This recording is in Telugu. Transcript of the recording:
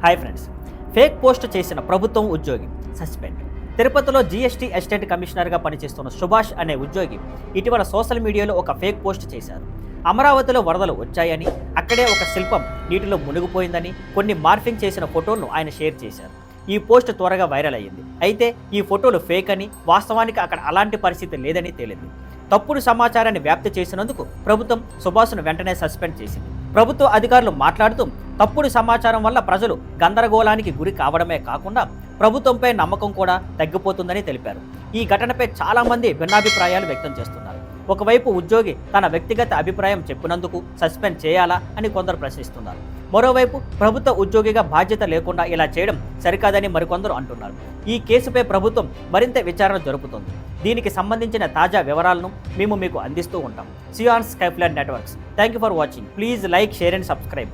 హాయ్ ఫ్రెండ్స్, ఫేక్ పోస్ట్ చేసిన ప్రభుత్వం ఉద్యోగి సస్పెండ్. తిరుపతిలో జీఎస్టీ అసిస్టెంట్ కమిషనర్గా పనిచేస్తున్న సుభాష్ అనే ఉద్యోగి ఇటీవల సోషల్ మీడియాలో ఒక ఫేక్ పోస్ట్ చేశారు. అమరావతిలో వరదలు వచ్చాయని, అక్కడే ఒక శిల్పం నీటిలో మునిగిపోయిందని కొన్ని మార్ఫింగ్ చేసిన ఫోటోలను ఆయన షేర్ చేశారు. ఈ పోస్ట్ త్వరగా వైరల్ అయ్యింది. అయితే ఈ ఫోటోలు ఫేక్ అని, వాస్తవానికి అక్కడ అలాంటి పరిస్థితి లేదని తేలింది. తప్పుడు సమాచారాన్ని వ్యాప్తి చేసినందుకు ప్రభుత్వం సుభాష్ను వెంటనే సస్పెండ్ చేసింది. ప్రభుత్వ అధికారులు మాట్లాడుతూ తప్పుడు సమాచారం వల్ల ప్రజలు గందరగోళానికి గురి కావడమే కాకుండా ప్రభుత్వంపై నమ్మకం కూడా తగ్గిపోతుందని తెలిపారు. ఈ ఘటనపై చాలా మంది భిన్నాభిప్రాయాలు వ్యక్తం చేస్తున్నారు. ఒకవైపు ఉద్యోగి తన వ్యక్తిగత అభిప్రాయం చెప్పినందుకు సస్పెండ్ చేయాలా అని కొందరు ప్రశ్నిస్తున్నారు. మరోవైపు ప్రభుత్వ ఉద్యోగిగా బాధ్యత లేకుండా ఇలా చేయడం సరికాదని మరికొందరు అంటున్నారు. ఈ కేసుపై ప్రభుత్వం మరింత విచారణ జరుపుతోంది. దీనికి సంబంధించిన తాజా వివరాలను మేము మీకు అందిస్తూ ఉంటాం. సియాన్ స్కైఫ్లాండ్ networks. Thank you for watching. Please like, share and subscribe.